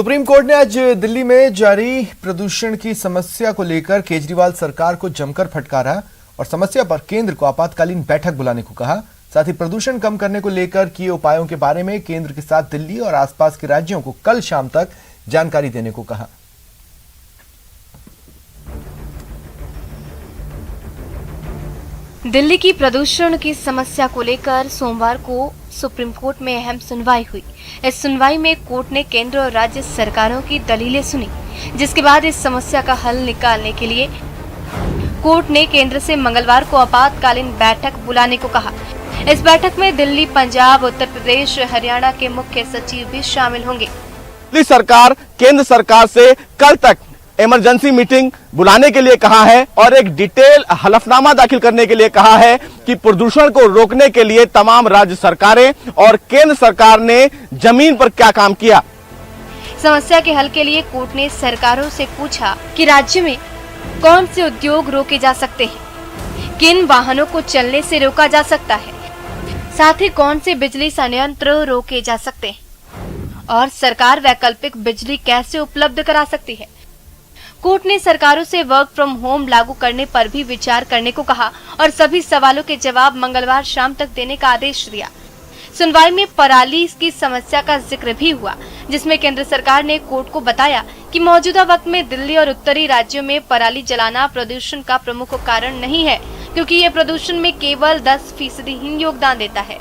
Supreme court ने आज दिल्ली में जारी प्रदूषण की समस्या को लेकर केजरीवाल सरकार को जमकर फटकारा और समस्या पर केंद्र को आपातकालीन बैठक बुलाने को कहा। साथ ही प्रदूषण कम करने को लेकर किए उपायों के बारे में केंद्र के साथ दिल्ली और आसपास के राज्यों को कल शाम तक जानकारी देने को कहा। दिल्ली की प्रदूषण की समस्या को लेकर सोमवार को सुप्रीम कोर्ट में अहम सुनवाई हुई। इस सुनवाई में कोर्ट ने केंद्र और राज्य सरकारों की दलीलें सुनी, जिसके बाद इस समस्या का हल निकालने के लिए कोर्ट ने केंद्र से मंगलवार को आपातकालीन बैठक बुलाने को कहा। इस बैठक में दिल्ली, पंजाब, उत्तर प्रदेश, हरियाणा के मुख्य सचिव भी शामिल होंगे। दिल्ली सरकार केंद्र सरकार से कल तक इमरजेंसी मीटिंग बुलाने के लिए कहा है और एक डिटेल हलफनामा दाखिल करने के लिए कहा है कि प्रदूषण को रोकने के लिए तमाम राज्य सरकारें और केंद्र सरकार ने जमीन पर क्या काम किया। समस्या के हल के लिए कोर्ट ने सरकारों से पूछा कि राज्य में कौन से उद्योग रोके जा सकते हैं, किन वाहनों को चलने से रोका जा सकता है, साथ ही कौन से बिजली संयंत्र रोके जा सकते हैं और सरकार वैकल्पिक बिजली कैसे उपलब्ध करा सकती है। कोर्ट ने सरकारों से वर्क फ्रॉम होम लागू करने पर भी विचार करने को कहा और सभी सवालों के जवाब मंगलवार शाम तक देने का आदेश दिया। सुनवाई में पराली की समस्या का जिक्र भी हुआ, जिसमें केंद्र सरकार ने कोर्ट को बताया कि मौजूदा वक्त में दिल्ली और उत्तरी राज्यों में पराली जलाना प्रदूषण का प्रमुख कारण नहीं है, क्योंकि ये प्रदूषण में केवल 10% ही योगदान देता है।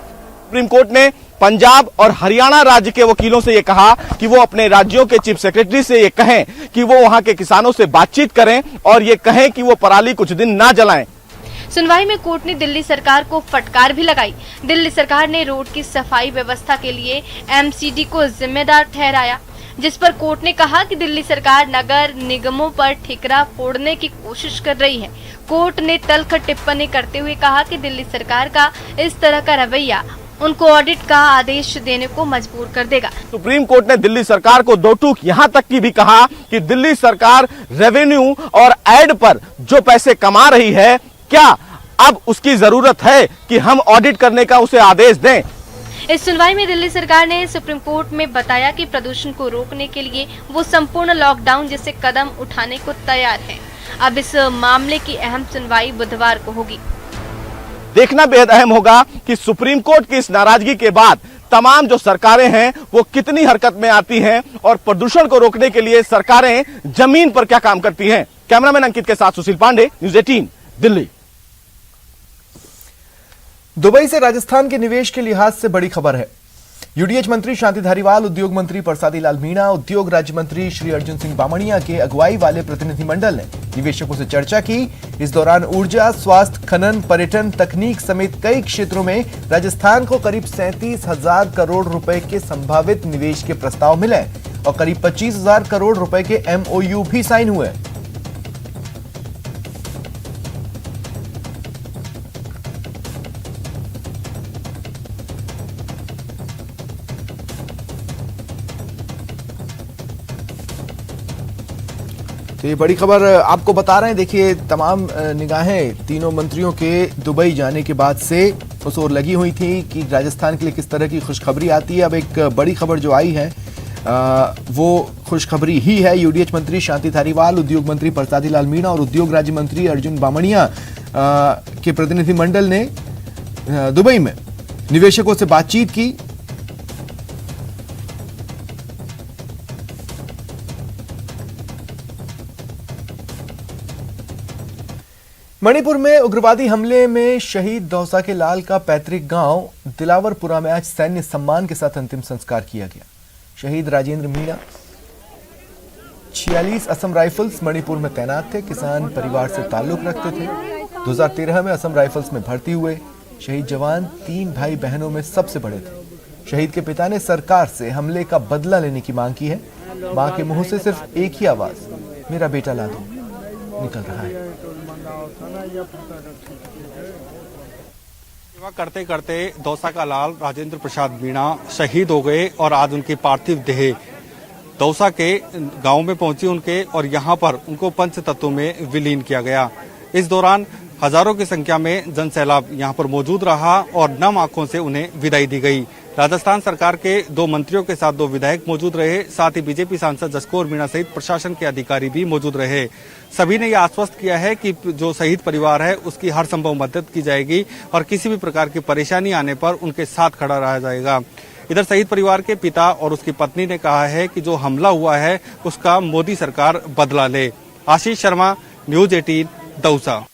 सुप्रीम कोर्ट ने पंजाब और हरियाणा राज्य के वकीलों से ये कहा कि वो अपने राज्यों के चीफ सेक्रेटरी से ये कहें कि वो वहां के किसानों से बातचीत करें और ये कहें कि वो पराली कुछ दिन ना जलाएं। सुनवाई में कोर्ट ने दिल्ली सरकार को फटकार भी लगाई। दिल्ली सरकार ने रोड की सफाई व्यवस्था के लिए एमसीडी को जिम्मेदार ठहराया, जिस पर कोर्ट ने कहा कि दिल्ली सरकार नगर निगमों पर ठिकरा फोड़ने की कोशिश कर रही है। कोर्ट ने तल्ख टिप्पणी करते हुए कहा कि दिल्ली सरकार का इस तरह का रवैया उनको ऑडिट का आदेश देने को मजबूर कर देगा। सुप्रीम कोर्ट ने दिल्ली सरकार को दो टूक यहां तक की भी कहा कि दिल्ली सरकार रेवेन्यू और एड पर जो पैसे कमा रही है, क्या अब उसकी जरूरत है कि हम ऑडिट करने का उसे आदेश दें। इस सुनवाई में दिल्ली सरकार ने सुप्रीम कोर्ट में बताया कि प्रदूषण को रोकने के लिए वो संपूर्ण लॉकडाउन जैसे कदम उठाने को तैयार है। अब इस मामले की अहम सुनवाई बुधवार को होगी। देखना बेहद अहम होगा कि सुप्रीम कोर्ट की इस नाराजगी के बाद तमाम जो सरकारें हैं वो कितनी हरकत में आती हैं और प्रदूषण को रोकने के लिए सरकारें जमीन पर क्या काम करती हैं। कैमरामैन अंकित के साथ सुशील पांडे, न्यूज़ 18 दिल्ली। दुबई से राजस्थान के निवेश के लिहाज से बड़ी खबर है। यूडीएच मंत्री शांति धारीवाल, उद्योग मंत्री परसादी लाल मीणा, उद्योग राज्य मंत्री श्री अर्जुन सिंह बामणिया के अगुवाई वाले प्रतिनिधिमंडल ने निवेशकों से चर्चा की। इस दौरान ऊर्जा, स्वास्थ्य, खनन, पर्यटन, तकनीक समेत कई क्षेत्रों में राजस्थान को करीब 37,000 करोड़ रुपए के संभावित निवेश के प्रस्ताव मिले और करीब 25,000 करोड़ रुपए के एमओयू भी साइन हुए। तो ये बड़ी खबर आपको बता रहे हैं। देखिए, तमाम निगाहें तीनों मंत्रियों के दुबई जाने के बाद से उस ओर लगी हुई थी कि राजस्थान के लिए किस तरह की खुशखबरी आती है। अब एक बड़ी खबर जो आई है वो खुशखबरी ही है। यूडीएच मंत्री शांति धारीवाल, उद्योग मंत्री परसादी लाल मीणा और उद्योग राज्य मंत्री अर्जुन बामणिया के प्रतिनिधिमंडल ने दुबई में निवेशकों से बातचीत की। मणिपुर में उग्रवादी हमले में शहीद दौसा के लाल का पैतृक गांव दिलावरपुरा में आज सैन्य सम्मान के साथ अंतिम संस्कार किया गया। शहीद राजेंद्र मीणा 46 असम राइफल्स मणिपुर में तैनात थे। किसान परिवार से ताल्लुक रखते थे। 2013 में असम राइफल्स में भर्ती हुए। शहीद जवान 3 भाई बहनों में सबसे बड़े थे। शहीद के पिता ने सरकार से हमले का बदला लेने की मांग की है। मां के मुंह से सिर्फ एक ही आवाज, मेरा बेटा ला दो, निकल रहा है। सेवा करते करते दौसा का लाल राजेंद्र प्रसाद मीणा शहीद हो गए और आज उनकी पार्थिव देह दौसा के गांव में पहुंची उनके और यहां पर उनको पंच तत्वों में विलीन किया गया। इस दौरान हजारों की संख्या में जनसैलाब यहां पर मौजूद रहा और नम आंखों से उन्हें विदाई दी गई। राजस्थान सरकार के 2 मंत्रियों के साथ 2 विधायक मौजूद रहे। साथ ही बीजेपी सांसद जसकौर मीणा सहित प्रशासन के अधिकारी भी मौजूद रहे। सभी ने यह आश्वस्त किया है कि जो शहीद परिवार है उसकी हर संभव मदद की जाएगी और किसी भी प्रकार की परेशानी आने पर उनके साथ खड़ा रहा जाएगा। इधर शहीद परिवार के पिता और उसकी पत्नी ने कहा है कि जो हमला हुआ है उसका मोदी सरकार बदला ले। आशीष शर्मा, न्यूज 18, दौसा।